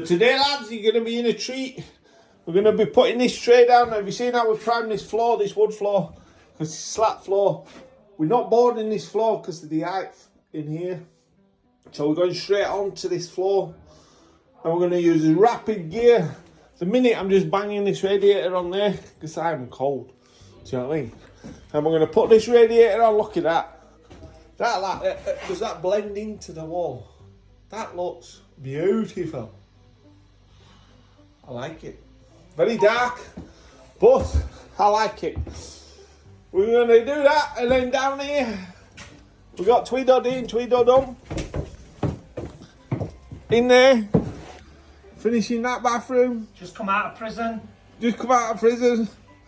Today, lads, you're going to be in a treat. We're going to be putting this tray down. Have you seen how we've primed this floor, this wood floor? Because it's slat floor. We're not boarding this floor because of the height in here. So we're going straight onto this floor. And we're going to use a rapid gear. At the minute, I'm just banging this radiator on there because I'm cold. Do you know what I mean? And we're going to put this radiator on. Look at that. Does that blend into the wall? That looks beautiful. I like it. Very dark, but I like it. We're going to do that, and then down here, we got Tweedo D and Tweedo Dum in there, finishing that bathroom. Just come out of prison.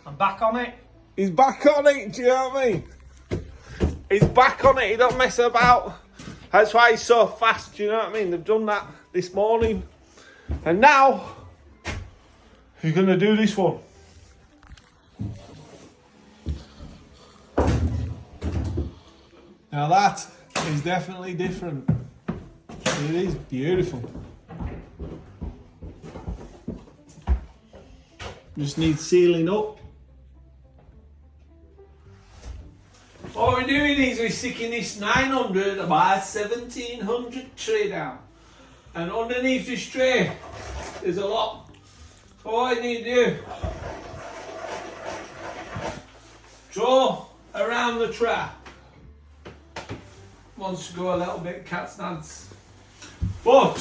I'm back on it. He's back on it, do you know what I mean? He's back on it, he don't mess about. That's why he's so fast, do you know what I mean? They've done that this morning. And now, he's going to do this one. Now that is definitely different. It is beautiful. Just needs sealing up. What we're doing is we're sticking this 900 by 1700 tray down. And underneath this tray, there's a lot. So what I need to do, draw around the trap. Wants to go a little bit cat's dance. But,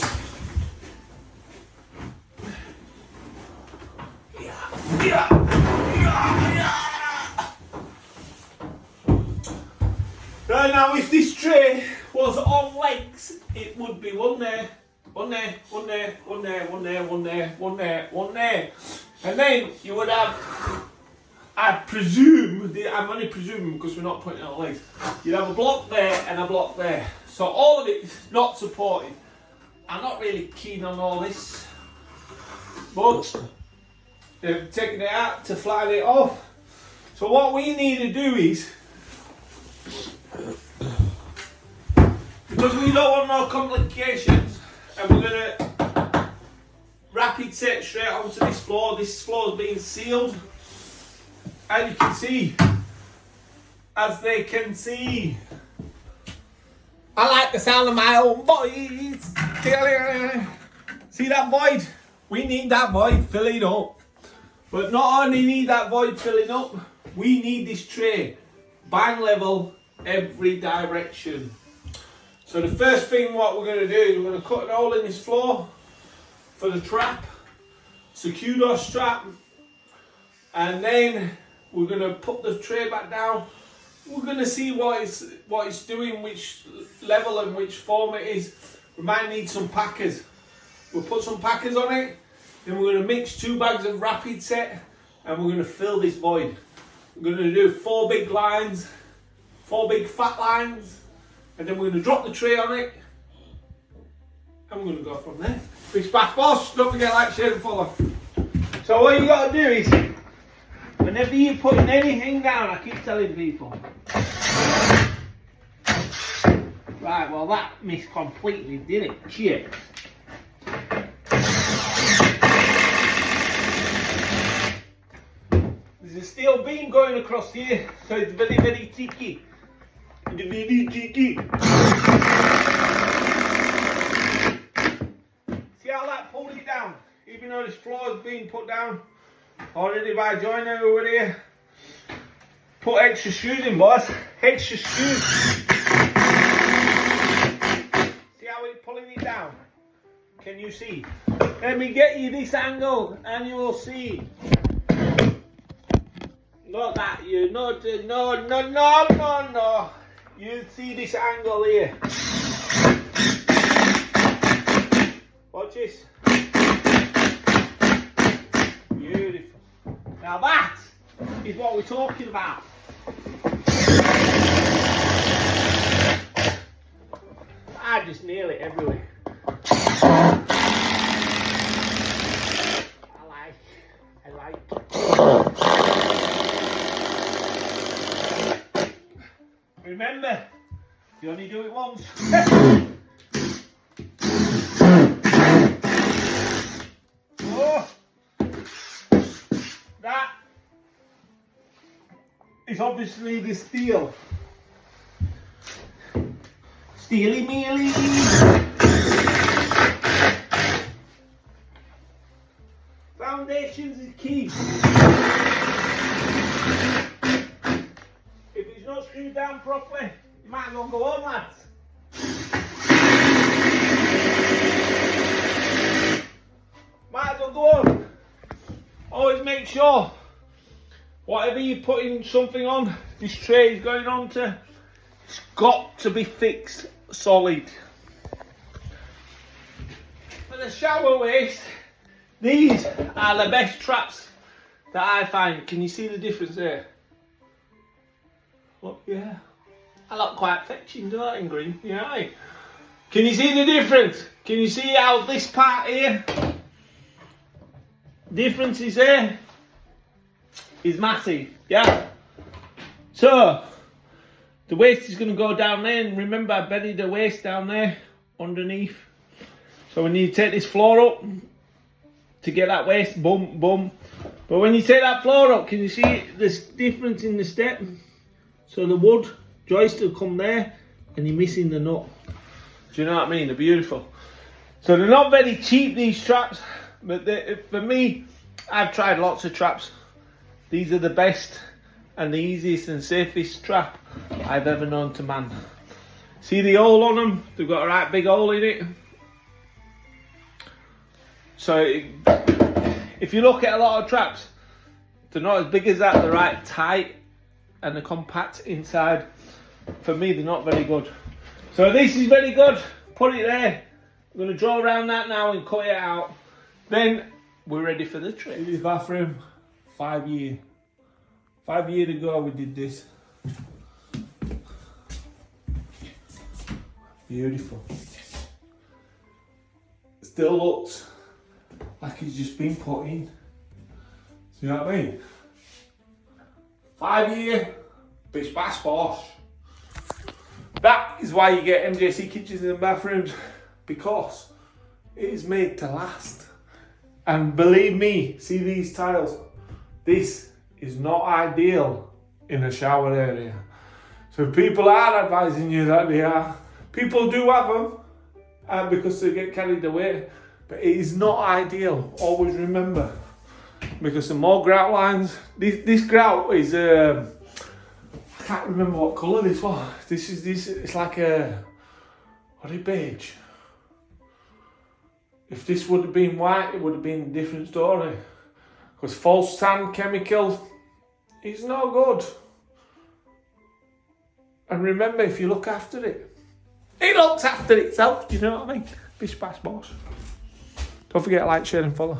Right now, if this tray was on legs, it would be one there, one there, one there, one there, one there, one there, one there, one there. And then you would have, I presume, I'm only presuming because we're not putting it on legs, you'd have a block there and a block there. So all of it is not supported. I'm not really keen on all this, but they've taken it out to flatten it off. So what we need to do is, because we don't want no complications, and we're going to rapid set straight onto this floor. This floor is being sealed, as you can see, as they can see. I like the sound of my own voice. See that void? We need that void filling up. But not only need that void filling up, we need this tray bang level every direction. So the first thing what we're going to do is we're going to cut a hole in this floor for the trap, secure our strap, and then we're going to put the tray back down. We're going to see what it's doing, which level and which form it is. We might need some packers. We'll put some packers on it, then we're going to mix 2 bags of rapid set, and we're going to fill this void. We're going to do 4 big lines, 4 big fat lines, and then we're going to drop the tray on it, and we're going to go from there. Fish back, boss. Don't forget, like, share and follow. So what you got to do is, whenever you're putting anything down, I keep telling people. Right, well that missed completely, didn't it? Cheers. There's a steel beam going across here, so it's very, very tricky. Very tricky. See how that pulled it down? Even though this floor is being put down already by joiner over here. Put extra screws in, boys. Extra screws. See how it's pulling it down? Can you see? Let me get you this angle and you will see. Not that, you not, no. You see this angle here. Watch this. Beautiful. Now that is what we're talking about. I just nail it everywhere. I like. Remember, you only do it once. is obviously the steel. Steely mealy. Foundations is key. If it's not screwed down properly, you might as well go home, lads. Might as well go home. Always make sure whatever you're putting something on, this tray is going on to, it's got to be fixed solid. For the shower waste, these are the best traps that I find. Can you see the difference there? Look, yeah. I look quite fetching, don't I, in green? Yeah, right. Can you see the difference? Can you see how this part here, difference is there? Is massive, yeah? So, the waste is going to go down there, and remember I buried the waste down there underneath. So we need to take this floor up to get that waste, boom, boom. But when you take that floor up, can you see this difference in the step? So the wood joist will come there, and you're missing the nut. Do you know what I mean? They're beautiful. So they're not very cheap, these traps, but for me, I've tried lots of traps. These are the best and the easiest and safest trap I've ever known to man. See the hole on them? They've got a right big hole in it. So if you look at a lot of traps, they're not as big as that. They're right tight and they're compact inside. For me, they're not very good. So this is very good. Put it there. I'm going to draw around that now and cut it out. Then we're ready for the tray. This bathroom, 5 years. 5 years ago we did this. Beautiful. Still looks like it's just been put in. See what I mean? 5 years, bish bash bosh. That is why you get MJC kitchens and bathrooms, because it is made to last. And believe me, see these tiles? This is not ideal in a shower area. So if people are advising you that they are, people do have them because they get carried away, but it is not ideal. Always remember, because the more grout lines, this grout is I can't remember what colour this was. It's like a, what is beige? If this would have been white, it would have been a different story. Because false sand chemicals is no good. And remember, if you look after it, it looks after itself. Do you know what I mean? Bish bash boss. Don't forget to like, share and follow.